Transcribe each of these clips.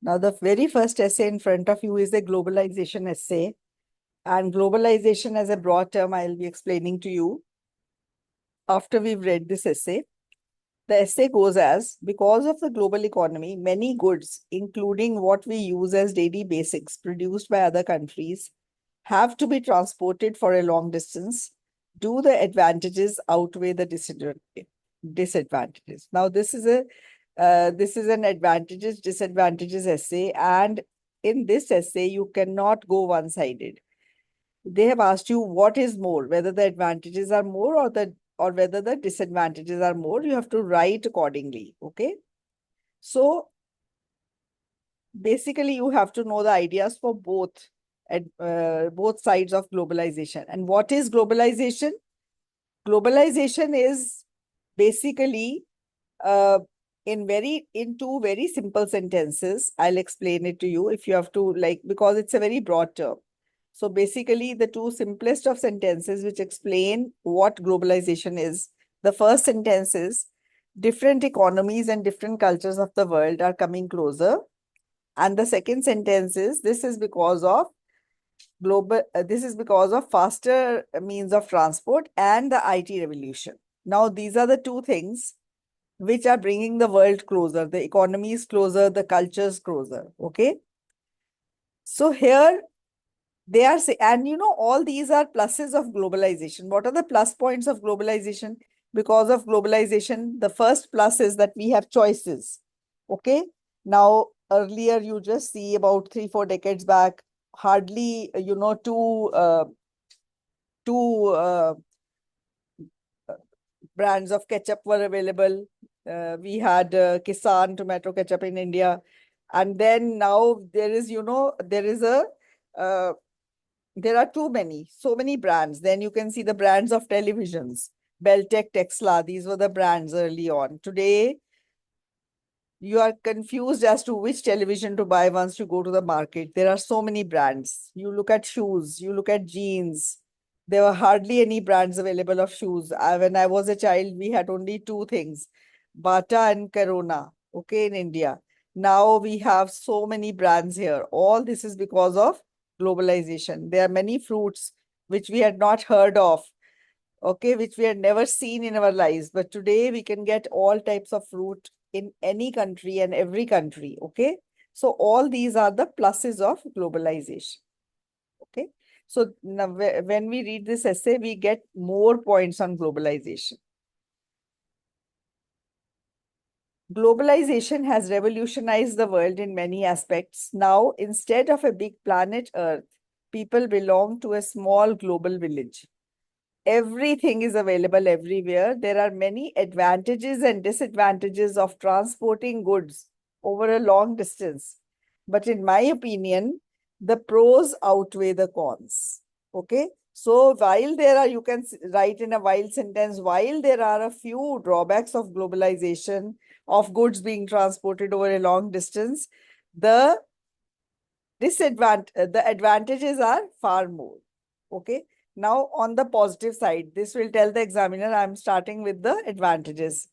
Now, the very first essay in front of you is the globalization essay. And globalization as a broad term, I'll be explaining to you after we've read this essay. The essay goes as, because of the global economy, many goods, including what we use as daily basics produced by other countries, have to be transported for a long distance. Do the advantages outweigh the disadvantages? Now, this is an advantages disadvantages essay, and in this essay you cannot go one-sided. They have asked you what is more, whether the advantages are more or whether the disadvantages are more. You have to write accordingly. Okay. So basically, you have to know the ideas for both sides of globalization. And what is globalization? Globalization is basically uh, in two very simple sentences. I'll explain it to you if you have to, like, because it's a very broad term. So basically, the two simplest of sentences which explain what globalization is. The first sentence is, different economies and different cultures of the world are coming closer. And the second sentence is, this is because of faster means of transport and the IT revolution. Now, these are the two things which are bringing the world closer, the economies closer, the cultures closer. Okay. So here they are saying, and all these are pluses of globalization. What are the plus points of globalization? Because of globalization, the first plus is that we have choices. Okay. Now, earlier, you just see about 3, 4 decades back, hardly, two brands of ketchup were available. We had Kisan tomato ketchup in India. And then now uh, there are so many brands. Then you can see the brands of televisions, Beltec, Texla. These were the brands early on. Today, you are confused as to which television to buy once you go to the market. There are so many brands. You look at shoes, you look at jeans. There were hardly any brands available of shoes. When I was a child, we had only two things, Bata and Corona, okay, in India. Now we have so many brands here. All this is because of globalization. There are many fruits which we had not heard of, okay, which we had never seen in our lives. But today we can get all types of fruit in any country and every country, okay? So all these are the pluses of globalization, okay? So now when we read this essay, we get more points on globalization. Globalization has revolutionized the world in many aspects. Now, instead of a big planet Earth, people belong to a small global village. Everything is available everywhere. There are many advantages and disadvantages of transporting goods over a long distance. But in my opinion, the pros outweigh the cons. Okay. So while there are, you can write in a while sentence, while there are a few drawbacks of globalization, of goods being transported over a long distance, the the advantages are far more. Okay. Now, on the positive side, this will tell the examiner, I'm starting with the advantages.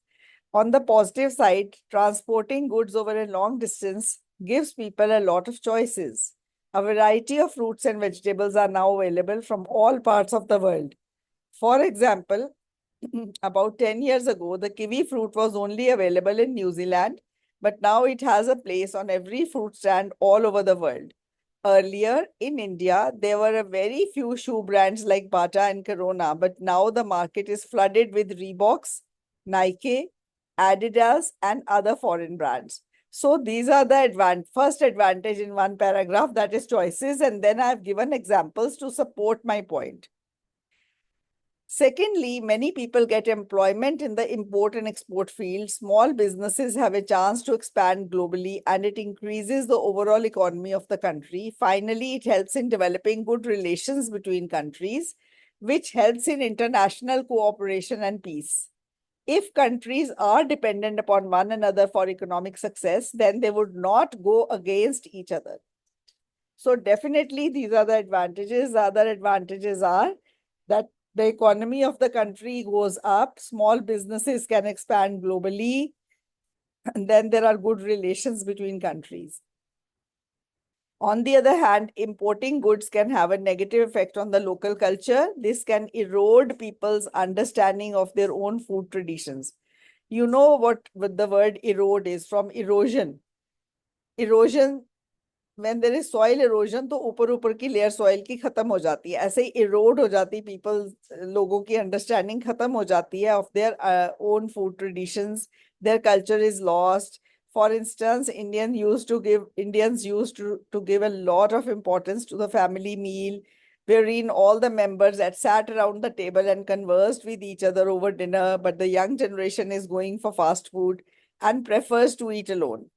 On the positive side, transporting goods over a long distance gives people a lot of choices. A variety of fruits and vegetables are now available from all parts of the world. For example, about 10 years ago, the kiwi fruit was only available in New Zealand, but now it has a place on every fruit stand all over the world. Earlier in India, there were a very few shoe brands like Bata and Corona, but now the market is flooded with Reeboks, Nike, Adidas, and other foreign brands. So these are the first advantage in one paragraph, that is choices, and then I've given examples to support my point. Secondly, many people get employment in the import and export field. Small businesses have a chance to expand globally and it increases the overall economy of the country. Finally, it helps in developing good relations between countries, which helps in international cooperation and peace. If countries are dependent upon one another for economic success, then they would not go against each other. So definitely these are the advantages. The other advantages are that the economy of the country goes up, small businesses can expand globally, and then there are good relations between countries. On the other hand, importing goods can have a negative effect on the local culture. This can erode people's understanding of their own food traditions. You know what the word erode is from erosion. Erosion, when there is soil erosion, तो ऊपर ऊपर की layer soil की खत्म हो जाती है. ऐसे ही erode हो जाती people, लोगों की understanding खत्म हो जाती है of their own food traditions. Their culture is lost. For instance, Indians used to give a lot of importance to the family meal, wherein all the members had sat around the table and conversed with each other over dinner. But the young generation is going for fast food and prefers to eat alone.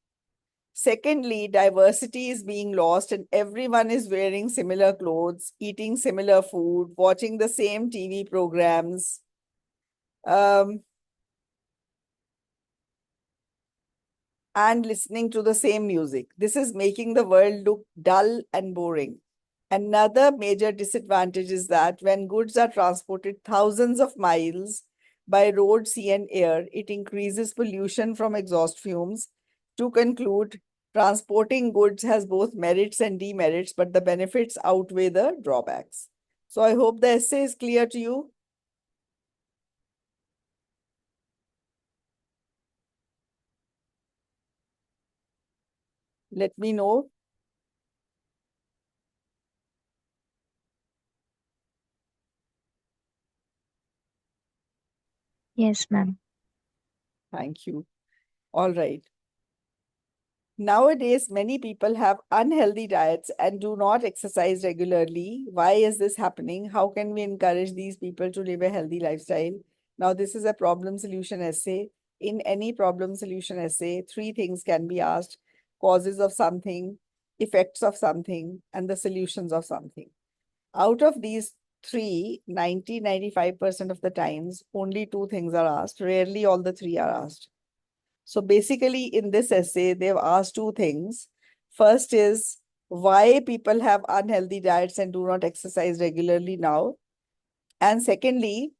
Secondly, diversity is being lost, and everyone is wearing similar clothes, eating similar food, watching the same TV programs. Um, and listening to the same music. This is making the world look dull and boring. Another major disadvantage is that when goods are transported thousands of miles by road, sea, and air, it increases pollution from exhaust fumes. To conclude, transporting goods has both merits and demerits, but the benefits outweigh the drawbacks. So I hope the essay is clear to you. Let me know. Yes, ma'am. Thank you. All right. Nowadays, many people have unhealthy diets and do not exercise regularly. Why is this happening? How can we encourage these people to live a healthy lifestyle? Now, this is a problem solution essay. In any problem solution essay, three things can be asked: causes of something, effects of something, and the solutions of something. Out of these three, 95% of the times, only two things are asked. Rarely all the three are asked. So basically, in this essay, they've asked two things. First is why people have unhealthy diets and do not exercise regularly now. And secondly,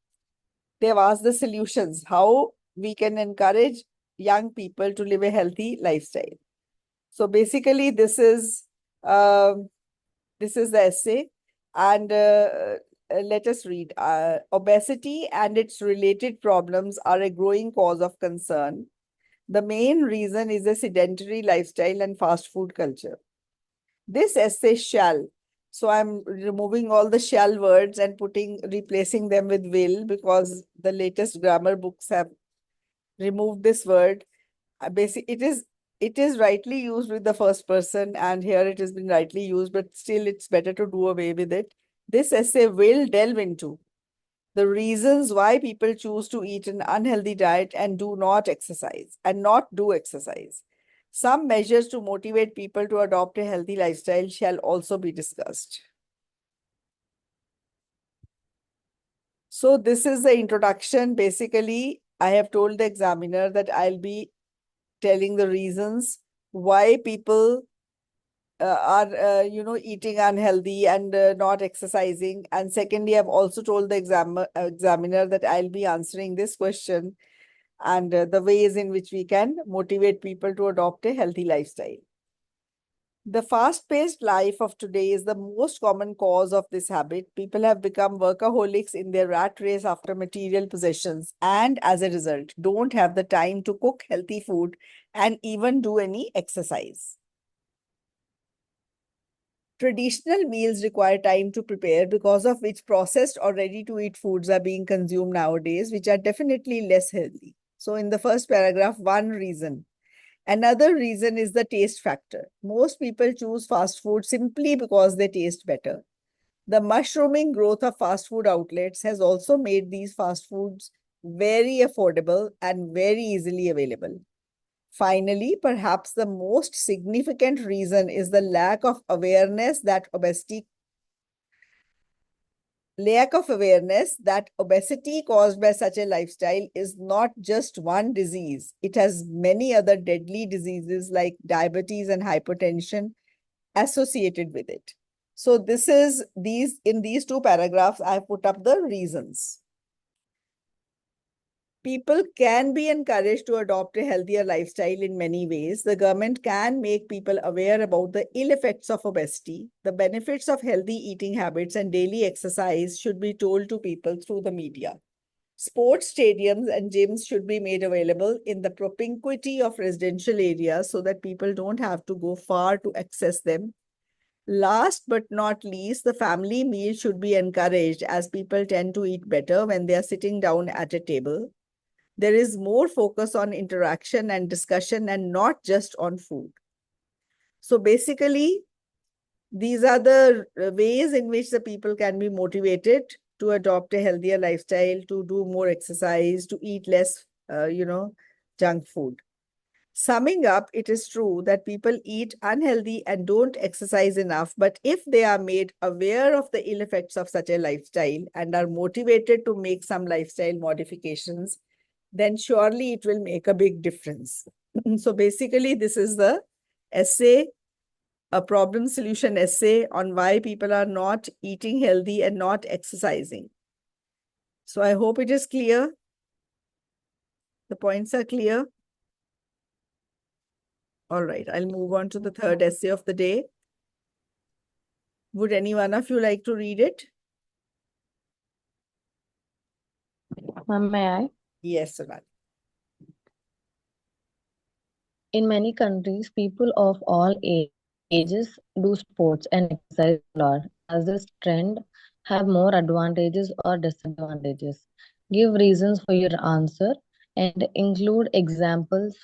they've asked the solutions, how we can encourage young people to live a healthy lifestyle. So basically, um, this is the essay, and let us read. Obesity and its related problems are a growing cause of concern. The main reason is a sedentary lifestyle and fast food culture. This essay shall. So I'm removing all the shall words and replacing them with will, because the latest grammar books have removed this word. It is rightly used with the first person, and here it has been rightly used, but still it's better to do away with it. This essay will delve into the reasons why people choose to eat an unhealthy diet and do not exercise and not do exercise. Some measures to motivate people to adopt a healthy lifestyle shall also be discussed. So this is the introduction. Basically, I have told the examiner that I'll be telling the reasons why people are eating unhealthy and not exercising. And secondly, I've also told the examiner that I'll be answering this question and the ways in which we can motivate people to adopt a healthy lifestyle. The fast-paced life of today is the most common cause of this habit. People have become workaholics in their rat race after material possessions, and as a result, don't have the time to cook healthy food and even do any exercise. Traditional meals require time to prepare, because of which processed or ready-to-eat foods are being consumed nowadays, which are definitely less healthy. So in the first paragraph, one reason. Another reason is the taste factor. Most people choose fast food simply because they taste better. The mushrooming growth of fast food outlets has also made these fast foods very affordable and very easily available. Finally, perhaps the most significant reason is the lack of obesity caused by such a lifestyle is not just one disease. It has many other deadly diseases like diabetes and hypertension associated with it. So this is these in these two paragraphs, I put up the reasons. People can be encouraged to adopt a healthier lifestyle in many ways. The government can make people aware about the ill effects of obesity. The benefits of healthy eating habits and daily exercise should be told to people through the media. Sports stadiums and gyms should be made available in the propinquity of residential areas so that people don't have to go far to access them. Last but not least, the family meal should be encouraged as people tend to eat better when they are sitting down at a table. There is more focus on interaction and discussion and not just on food. So basically, these are the ways in which the people can be motivated to adopt a healthier lifestyle, to do more exercise, to eat less, junk food. Summing up, it is true that people eat unhealthy and don't exercise enough, but if they are made aware of the ill effects of such a lifestyle and are motivated to make some lifestyle modifications, then surely it will make a big difference. So basically, this is the essay, a problem solution essay on why people are not eating healthy and not exercising. So I hope it is clear. The points are clear. All right, I'll move on to the third essay of the day. Would any one of you like to read it? Ma'am, may I? Yes, Sonali. In many countries, people of all ages do sports and exercise a lot. Does this trend have more advantages or disadvantages? Give reasons for your answer and include examples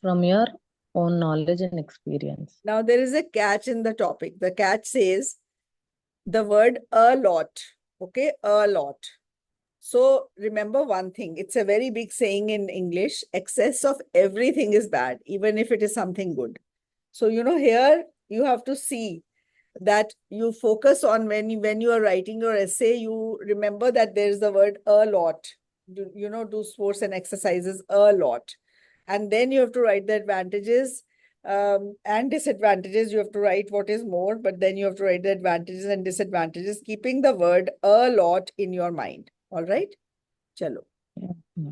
from your own knowledge and experience. Now, there is a catch in the topic. The catch says the word a lot. Okay, a lot. So remember one thing, it's a very big saying in English, excess of everything is bad, even if it is something good. So, here you have to see that you focus on when you are writing your essay, you remember that there is the word a lot. Do sports and exercises a lot. And then you have to write the advantages and disadvantages. You have to write what is more, but then you have to write the advantages and disadvantages, keeping the word a lot in your mind. All right? Chalo. Yeah.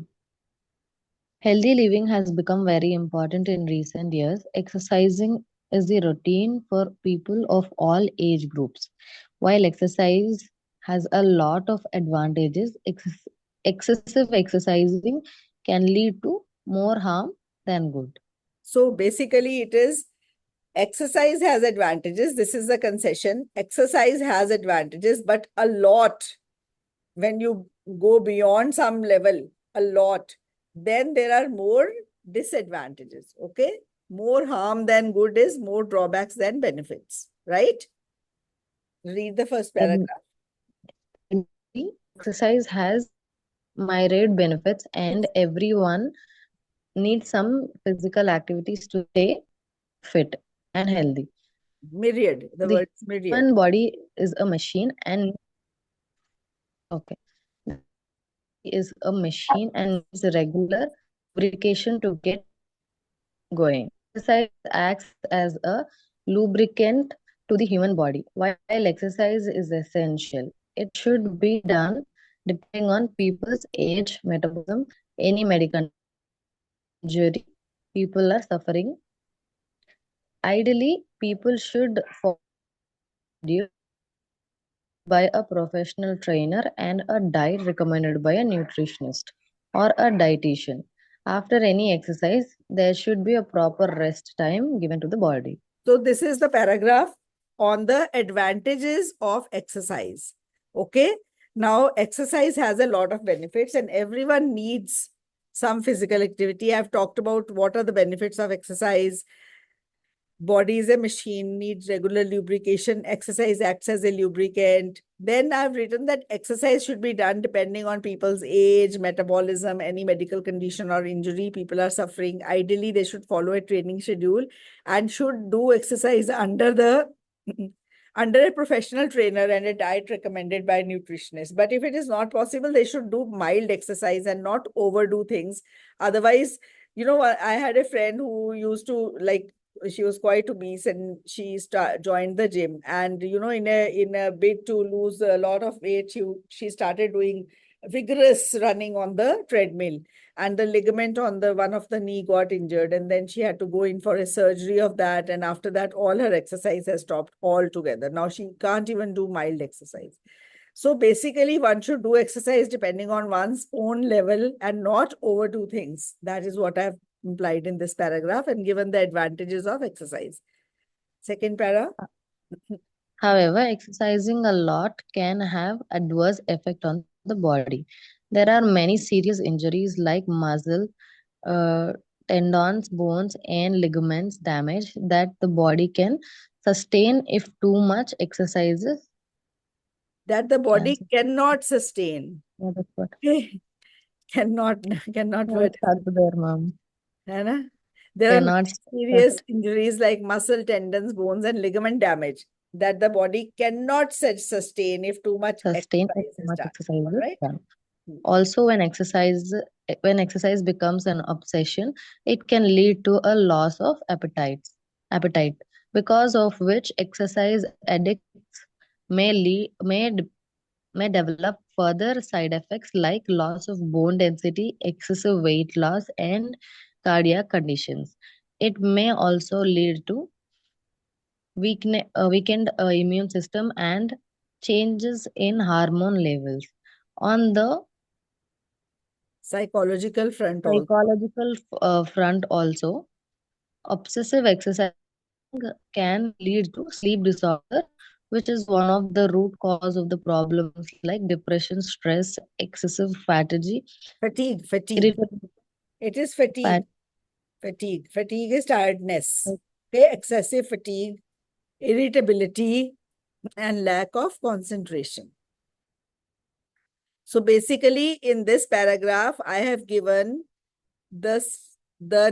Healthy living has become very important in recent years. Exercising is the routine for people of all age groups. While exercise has a lot of advantages, excessive exercising can lead to more harm than good. So basically, it is exercise has advantages. This is the concession. Exercise has advantages, but a lot, when you go beyond some level, a lot, then there are more disadvantages. Okay. More harm than good is more drawbacks than benefits, right? Read the first paragraph. Admittedly, exercise has myriad benefits, and everyone needs some physical activities to stay fit and healthy. Myriad. The The word is myriad. human body is a machine and okay. The human body is a machine and needs regular lubrication to get going. Exercise acts as a lubricant to the human body. While exercise is essential, it should be done depending on people's age, metabolism, any medical injury people are suffering. Ideally, people should follow a workout schedule supervised by a professional trainer and a diet recommended by a nutritionist or a dietitian. After any exercise, there should be a proper rest time given to the body. So this is the paragraph on the advantages of exercise. Okay. Now, exercise has a lot of benefits and everyone needs some physical activity. I've talked about what are the benefits of exercise. Body is a machine, needs regular lubrication. Exercise acts as a lubricant. Then I've written that exercise should be done depending on people's age, metabolism, any medical condition or injury people are suffering. Ideally, they should follow a training schedule and should do exercise under the under a professional trainer and a diet recommended by a nutritionist. But if it is not possible, they should do mild exercise and not overdo things. Otherwise, I had a friend who used to like she was quite obese and she joined the gym, and in a bid to lose a lot of weight, she started doing vigorous running on the treadmill, and the ligament on the one of the knee got injured, and then she had to go in for a surgery of that, and after that all her exercise has stopped altogether. Now she can't even do mild exercise. So basically one should do exercise depending on one's own level and not overdo things. That is what I've implied in this paragraph and given the advantages of exercise. Second para. However, exercising a lot can have adverse effect on the body. There are many serious injuries like muscle, uh, tendons, bones, and ligaments damage that the body can sustain if too much exercises That the can body sustain. cannot sustain. Yeah, that's what. Okay. cannot cannot Yeah, word. it's hard there, ma'am. है ना? There are Cannot many serious injuries like muscle, tendons, bones, and ligament damage that the body cannot sustain if too much sustain if exercise too is much done. exercise All is right. done. Also, when exercise becomes an obsession, it can lead to a loss of appetite, because of which exercise addicts may develop further side effects like loss of bone density, excessive weight loss, and cardiac conditions. It may also lead to weakened immune system and changes in hormone levels. On the Psychological front also. psychological front also, obsessive exercising can lead to sleep disorder, which is one of the root cause of the problems like depression, stress, excessive fatigue, Fatigue. irritability, It is fatigue. fat, Fatigue is tiredness. Okay. Excessive fatigue, irritability, and lack of concentration. So basically, in this paragraph, I have given the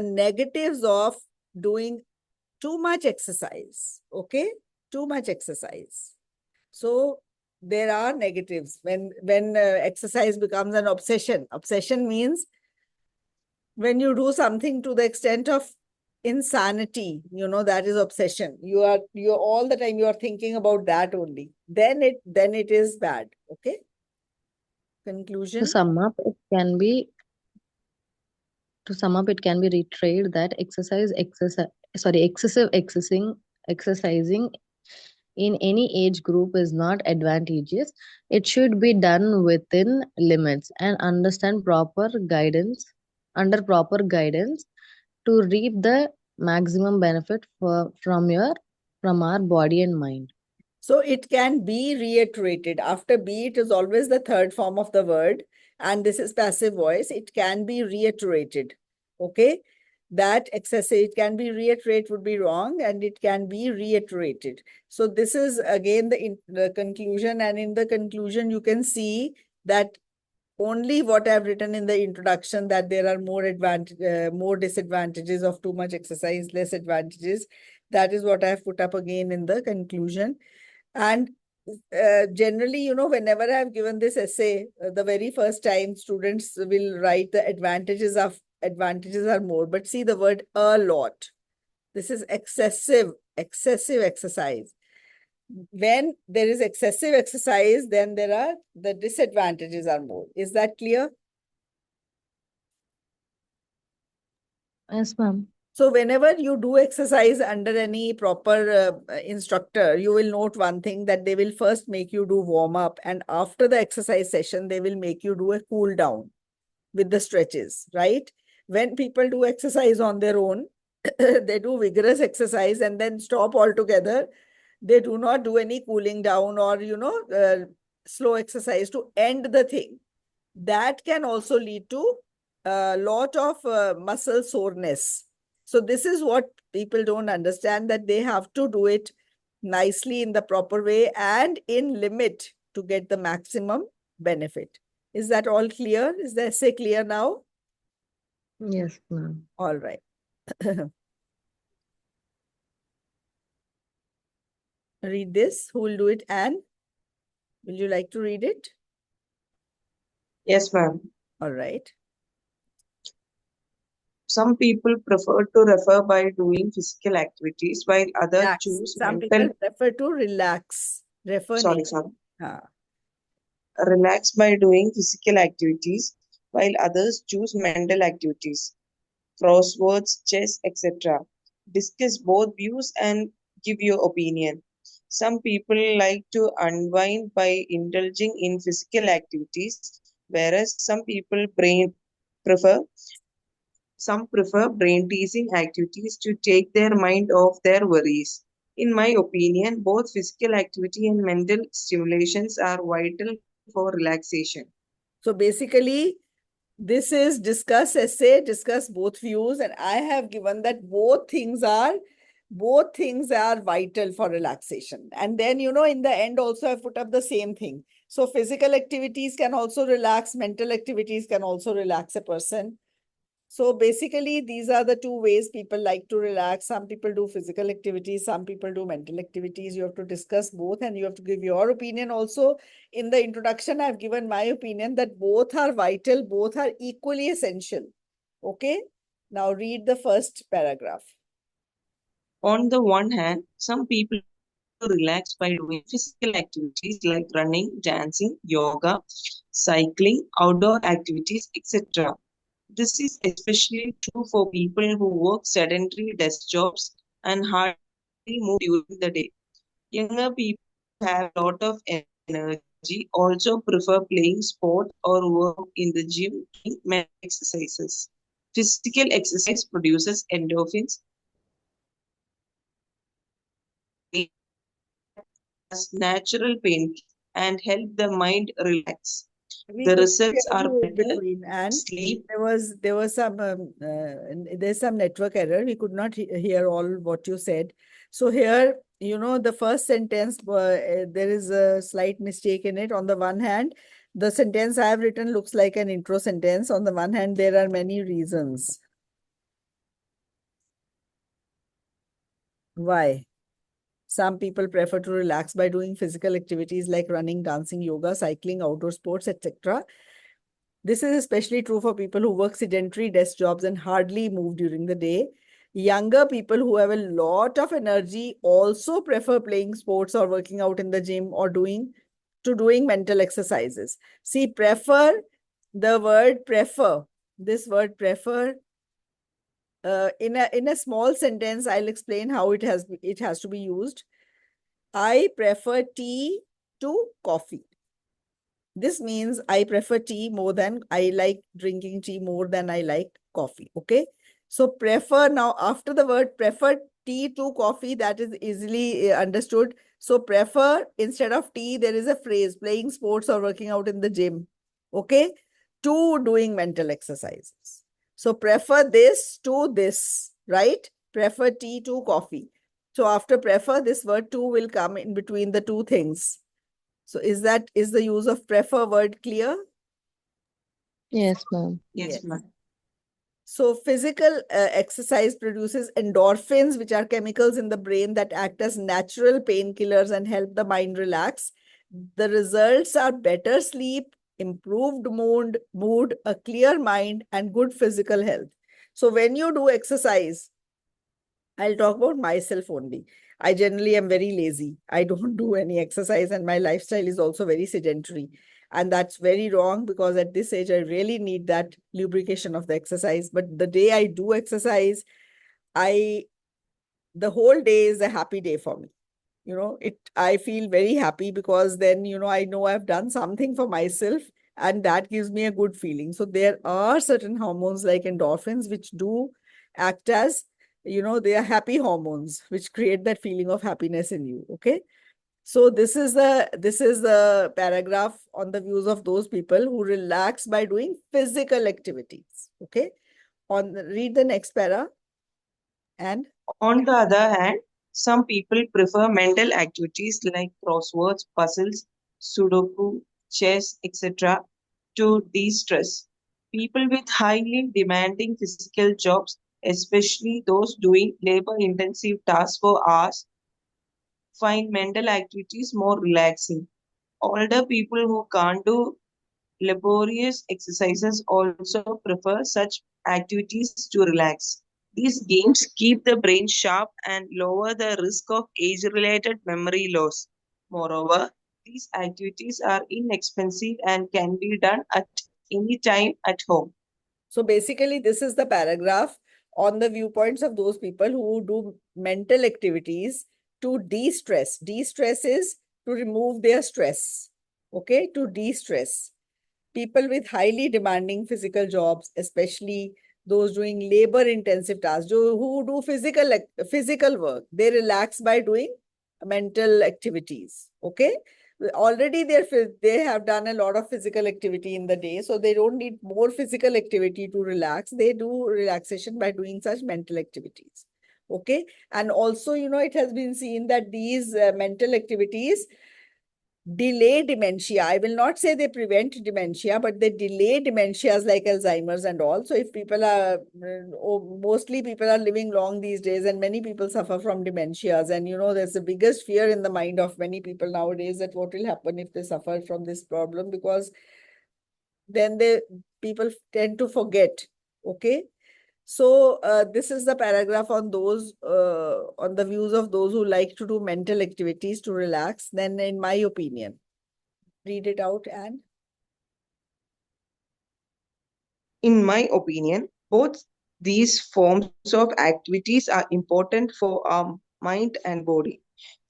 negatives of doing too much exercise. Okay, too much exercise. So there are negatives when exercise becomes an obsession. Obsession means when you do something to the extent of insanity, that is obsession. You're all the time you are thinking about that only. Then it is bad. Okay. to Conclusion. sum up it can be it can be retraced that excessive exercising in any age group is not advantageous. It should be done within limits and under proper guidance to reap the maximum benefit from our body and mind. So it can be reiterated. After be, it is always the third form of the word. And this is passive voice. It can be reiterated. Okay. That excessive, it can be reiterated would be wrong, and it can be reiterated. So this is again the conclusion. And in the conclusion, you can see that only what I've written in the introduction, that there are more disadvantages of too much exercise, less advantages. That is what I've put up again in the conclusion. And generally, whenever I've given this essay, the very first time students will write the advantages are more. But see the word a lot. This is excessive exercise. When there is excessive exercise, then the disadvantages are more. Is that clear? Yes, ma'am. So whenever you do exercise under any proper instructor, you will note one thing, that they will first make you do warm up, and after the exercise session, they will make you do a cool down with the stretches, right? When people do exercise on their own, they do vigorous exercise and then stop altogether. They do not do any cooling down or, slow exercise to end the thing. That can also lead to a lot of muscle soreness. So this is what people don't understand, that they have to do it nicely in the proper way and in limit to get the maximum benefit. Is that all clear? Is the essay clear now? Yes, ma'am. All right. Read this. Who will do it? Anne, will you like to read it? Yes, ma'am. All right. Some people prefer to refer by doing physical activities, while others Relax. choose Some mental. people prefer to relax. Refer Sorry, nahi. sorry. Haan. Relax by doing physical activities, while others choose mental activities, crosswords, chess, etc. Discuss both views and give your opinion. Some people like to unwind by indulging in physical activities, whereas prefer some prefer brain teasing activities to take their mind off their worries. In my opinion, both physical activity and mental stimulations are vital for relaxation. So basically, this is discuss essay, discuss both views, and I have given that both things are vital for relaxation. And then, in the end, also I put up the same thing. So physical activities can also relax, mental activities can also relax a person. So basically, these are the two ways people like to relax. Some people do physical activities, some people do mental activities. You have to discuss both and you have to give your opinion also. In the introduction, I've given my opinion that both are vital, both are equally essential. Okay. Now read the first paragraph. On the one hand, some people prefer to relax by doing physical activities like running, dancing, yoga, cycling, outdoor activities, etc. This is especially true for people who work sedentary desk jobs and hardly move during the day. Younger people who have a lot of energy also prefer playing sport or work in the gym doing mental exercises. Physical exercise produces endorphins, as natural painkillers and help the mind relax. We The could results hear are you in better between, and sleep. there was there's some network error. We could not hear all what you said. So here, the first sentence, there is a slight mistake in it. On the one hand, the sentence I have written looks like an intro sentence. On the one hand, there are many reasons why. Some people prefer to relax by doing physical activities like running, dancing, yoga, cycling, outdoor sports, etc. This is especially true for people who work sedentary desk jobs and hardly move during the day. Younger people who have a lot of energy also prefer playing sports or working out in the gym or doing mental exercises. See, prefer, the word prefer, this word prefer, in a small sentence, I'll explain how it has to be used. I prefer tea to coffee. This means I prefer tea more than I like drinking tea more than I like coffee. Okay. So prefer, now after the word prefer tea to coffee, that is easily understood. So prefer, instead of tea, there is a phrase playing sports or working out in the gym. Okay. To doing mental exercises. So prefer this to this, right? Prefer tea to coffee. So after prefer, this word to will come in between the two things. So is the use of prefer word clear? Yes, ma'am. Yes, Yes. ma'am. So physical exercise produces endorphins, which are chemicals in the brain that act as natural painkillers and help the mind relax. The results are better sleep, improved mood, a clear mind, and good physical health. So when you do exercise, I'll talk about myself only. I generally am very lazy. I don't do any exercise, and my lifestyle is also very sedentary. And that's very wrong because at this age, I really need that lubrication of the exercise. But the day I do exercise, I the whole day is a happy day for me. I feel very happy because then, I know I've done something for myself and that gives me a good feeling. So there are certain hormones like endorphins which do act as, they are happy hormones which create that feeling of happiness in you. Okay. So this is the paragraph on the views of those people who relax by doing physical activities. Okay. Read the next para and On the other hand, some people prefer mental activities like crosswords, puzzles, sudoku, chess, etc. to de-stress. People with highly demanding physical jobs, especially those doing labor-intensive tasks for hours, find mental activities more relaxing. Older people who can't do laborious exercises also prefer such activities to relax. These games keep the brain sharp and lower the risk of age related memory loss. Moreover, these activities are inexpensive and can be done at anytime at home. So basically, this is the paragraph on the viewpoints of those people who do mental activities to de-stress. De-stress is to remove their stress. Okay, to de-stress. People with highly demanding physical jobs, especially those doing labor intensive tasks, who do physical work, they relax by doing mental activities. Okay, already they have done a lot of physical activity in the day, so they don't need more physical activity to relax. They do relaxation by doing such mental activities. Okay, and also, it has been seen that these mental activities delay dementia. I will not say they prevent dementia, but they delay dementias like Alzheimer's and all. So if people are, mostly people are living long these days, and many people suffer from dementias. And there's the biggest fear in the mind of many people nowadays, that what will happen if they suffer from this problem, because then people tend to forget. Okay. So this is the paragraph on on the views of those who like to do mental activities to relax. Then, in my opinion, read it out, and In my opinion, both these forms of activities are important for our mind and body.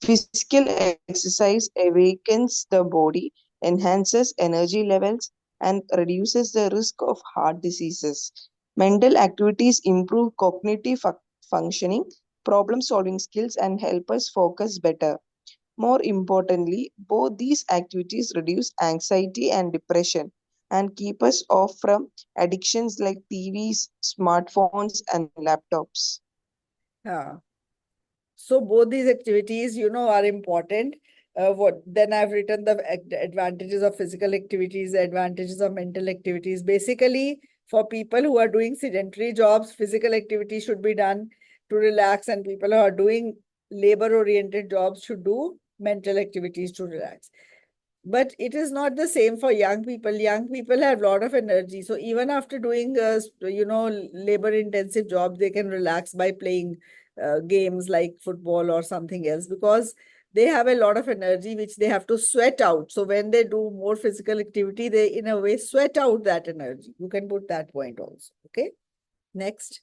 Physical exercise awakens the body, enhances energy levels, and reduces the risk of heart diseases. Mental activities improve cognitive functioning, problem solving skills, and help us focus better. More importantly, both these activities reduce anxiety and depression and keep us off from addictions like TVs, smartphones, and laptops. yeah. So both these activities, are important. What then I've written the advantages of physical activities, the advantages of mental activities. Basically, for people who are doing sedentary jobs, physical activity should be done to relax, and people who are doing labor-oriented jobs should do mental activities to relax. But it is not the same for young people. Young people have a lot of energy. So even after doing, labor-intensive jobs, they can relax by playing games like football or something else, because they have a lot of energy which they have to sweat out. So when they do more physical activity, they in a way sweat out that energy. You can put that point also. Okay. Next.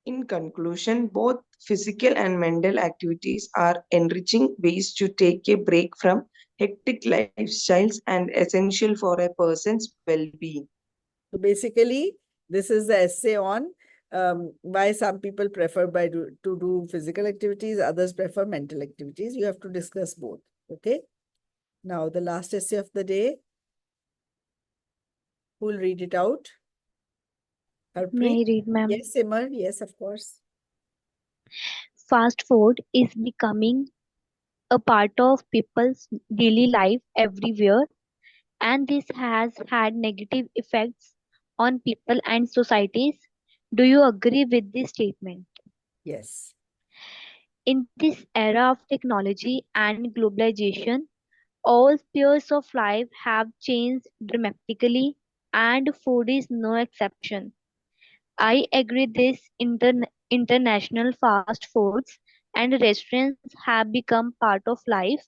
In conclusion, both physical and mental activities are enriching ways to take a break from hectic lifestyles and essential for a person's well being. So basically, this is the essay on why some people prefer to do physical activities, others prefer mental activities. You have to discuss both. Okay. Now, the last essay of the day. Who will read it out? May Harpreet? I read, ma'am? Yes, Simar. Yes, of course. Fast food is becoming a part of people's daily life everywhere, and this has had negative effects on people and societies. Do you agree with this statement? Yes. In this era of technology and globalization, all spheres of life have changed dramatically, and food is no exception. I agree this international fast foods and restaurants have become part of life,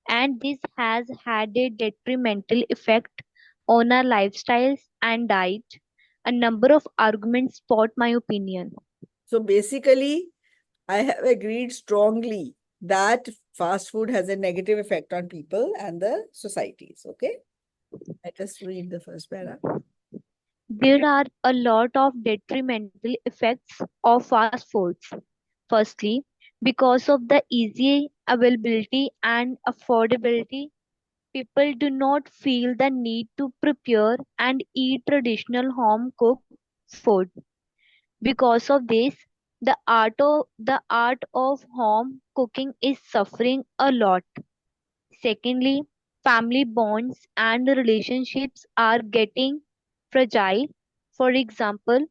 and this has had a detrimental effect on our lifestyles and diet. A number of arguments support my opinion. So basically, I have agreed strongly that fast food has a negative effect on people and the societies. Okay. Let us read the first paragraph. There are a lot of detrimental effects of fast foods. Firstly, because of the easy availability and affordability, people do not feel the need to prepare and eat traditional home cooked food. Because of this, the art of home cooking is suffering a lot. Secondly, family bonds and relationships are getting fragile. For example,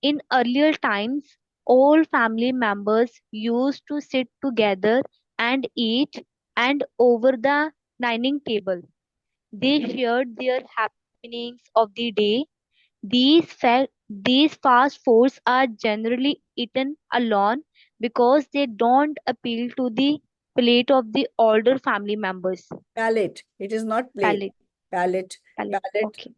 in earlier times, all family members used to sit together and eat, and over the dining table. They shared their happenings of the day. These fast foods are generally eaten alone because they don't appeal to the plate of the older family members. Palate. It is not plate. Palate. Palate Palate. Palate Okay.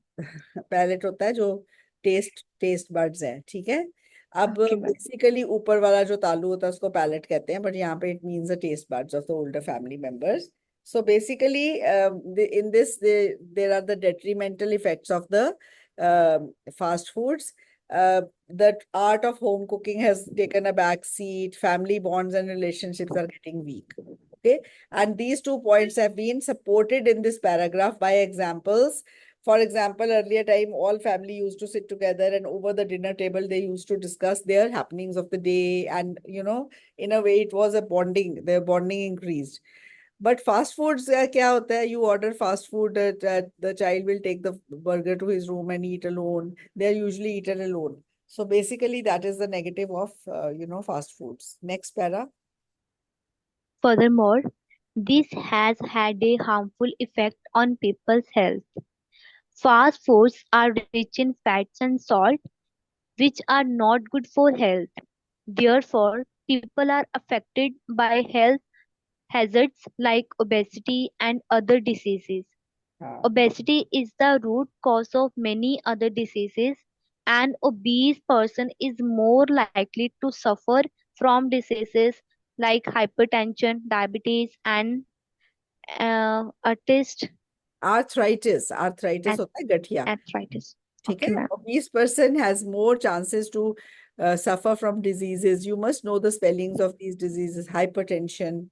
Palate होता है जो taste buds है, ठीक है। अब Okay, madam. Basically ऊपर वाला जो तालू होता है उसको पैलेट कहते हैं, बट यहाँ पे it means the taste buds of the older family members. So basically, in this, there are the detrimental effects of the fast foods. The art of home cooking has taken a back seat. Family bonds and relationships are getting weak. Okay, and these 2 points have been supported in this paragraph by examples. For example, earlier time, all family used to sit together and over the dinner table, they used to discuss their happenings of the day. And, in a way, it was a bonding, their bonding increased. But fast foods, क्या होता है? You order fast food, the child will take the burger to his room and eat alone. They're usually eaten alone. So basically, that is the negative of, fast foods. Next para. Furthermore, this has had a harmful effect on people's health. Fast foods are rich in fats and salt, which are not good for health. Therefore, people are affected by health hazards like obesity and other diseases. हाँ. Obesity is the root cause of many other diseases. An obese person is more likely to suffer from diseases like hypertension, diabetes, and arthritis. Arthritis होता है गठिया. Arthritis. ठीक Okay, है. ma'am. Obese person has more chances to suffer from diseases. You must know the spellings of these diseases: hypertension,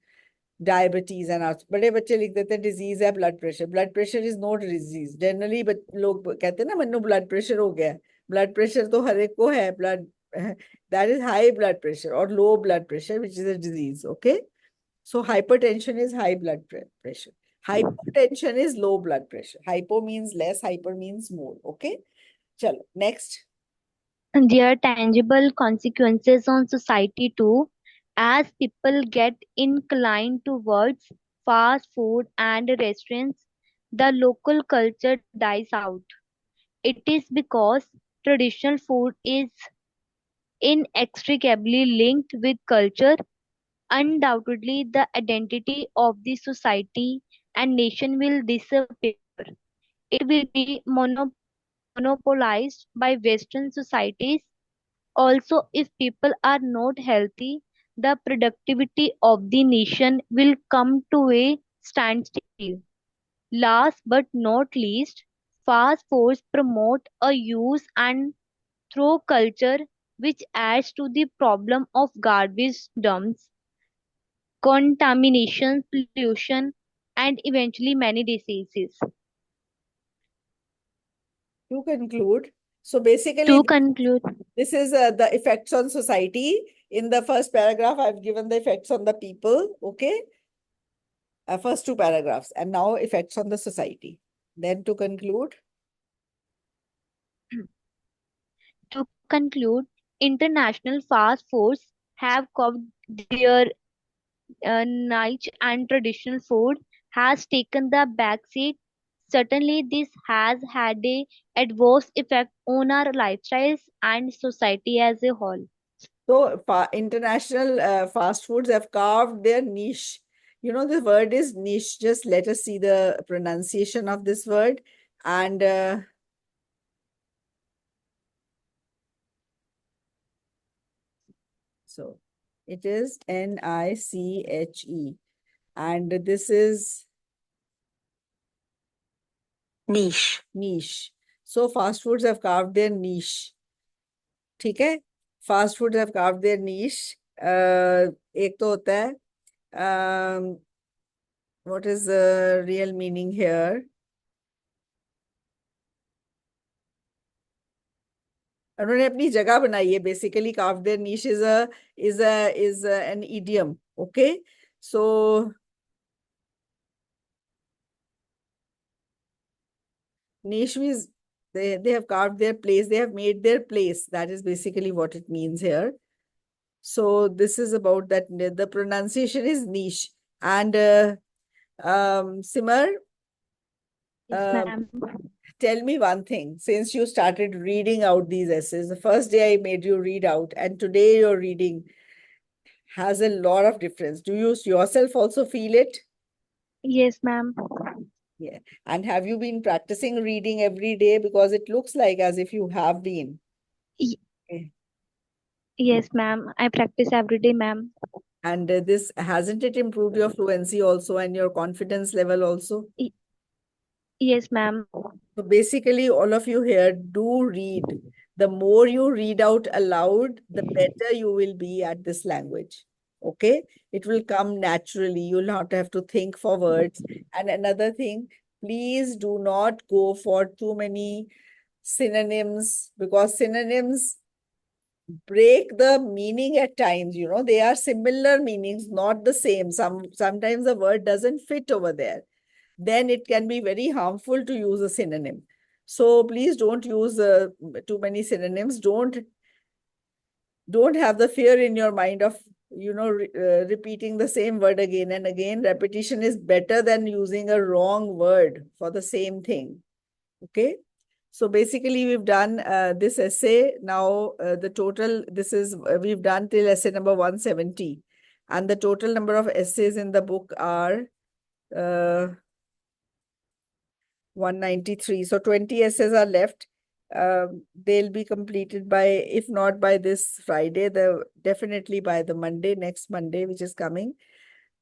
diabetes, and बड़े बच्चे लिख देते हैं disease है blood pressure. Blood pressure is not disease. Generally, but लोग कहते हैं ना मन्नू blood pressure हो गया. Blood pressure तो हर एक को है. That is high blood pressure or low blood pressure, which is a disease. Okay. So hypertension is high blood pressure. Hypertension is low blood pressure. Hypo means less, hyper means more. Okay. Chalo, next. And there are tangible consequences on society too, as people get inclined towards fast food and restaurants. The local culture dies out. It is because traditional food is inextricably linked with culture. Undoubtedly, the identity of the society and nation will disappear. It will be monopolized by Western societies. Also, if people are not healthy, the productivity of the nation will come to a standstill. Last but not least, fast foods promote a use and throw culture which adds to the problem of garbage dumps, contamination, pollution, and eventually many diseases. To conclude, so basically, To conclude, this is the effects on society. In the first paragraph, I've given the effects on the people. Okay. First 2 paragraphs, and now effects on the society. Then to conclude. to conclude, international fast foods have carved their niche and traditional food has taken the backseat. Certainly, this has had a adverse effect on our lifestyles and society as a whole. So international fast foods have carved their niche. The word is niche. Just let us see the pronunciation of this word. And so it is NICHE. And this is Niche. niche. So fast foods have carved their niche. ठीक है. Fast foods have carved their niche. एक तो होता है what is the real meaning here? उन्होंने अपनी जगह बनाई है. Basically, carved their niche is an idiom. Okay, so niche means they have carved their place. They have made their place. That is basically what it means here. So this is about that. The pronunciation is niche. And Simar, Yes, ma'am. tell me one thing. Since you started reading out these essays, the first day I made you read out, and today you're reading, has a lot of difference. Do you yourself also feel it? Yes, ma'am. Yeah. And have you been practicing reading every day? Because it looks like as if you have been. Y- Okay. yes, ma'am. I practice every day, ma'am. And this hasn't it improved your fluency also and your confidence level also? Y- yes, ma'am. So basically, all of you here do read. The more you read out aloud, the better you will be at this language. Okay? It will come naturally. You'll not have to think for words. And another thing, please do not go for too many synonyms because synonyms break the meaning at times. They are similar meanings, not the same. Sometimes the word doesn't fit over there. Then it can be very harmful to use a synonym. So please don't use too many synonyms. Don't have the fear in your mind of repeating the same word again and again. Repetition is better than using a wrong word for the same thing. Okay. So basically, we've done this essay. Now, the total, this is, we've done till essay number 170. And the total number of essays in the book are 193. So 20 essays are left. They'll be completed by, if not by this Friday, definitely by the next Monday, which is coming.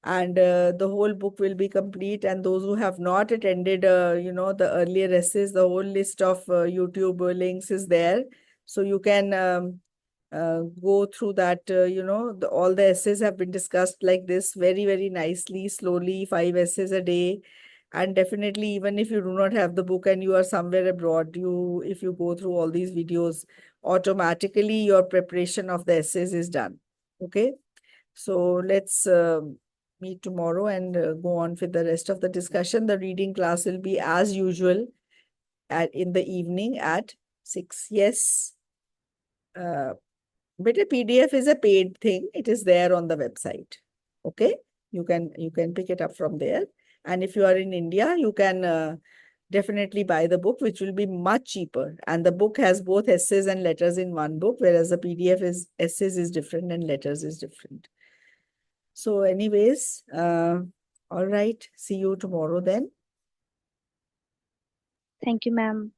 And the whole book will be complete. And those who have not attended, the earlier essays, the whole list of YouTube links is there. So you can go through that, all the essays have been discussed like this very, very nicely, slowly, 5 essays a day. And definitely, even if you do not have the book and you are somewhere abroad, if you go through all these videos, automatically your preparation of the essays is done. Okay. So let's meet tomorrow and go on with the rest of the discussion. The reading class will be as usual in the evening at 6. Yes. But a PDF is a paid thing. It is there on the website. Okay. You can pick it up from there. And if you are in India, you can definitely buy the book, which will be much cheaper. And the book has both essays and letters in one book, whereas the PDF is essays is different and letters is different. So anyways, all right. See you tomorrow then. Thank you, ma'am.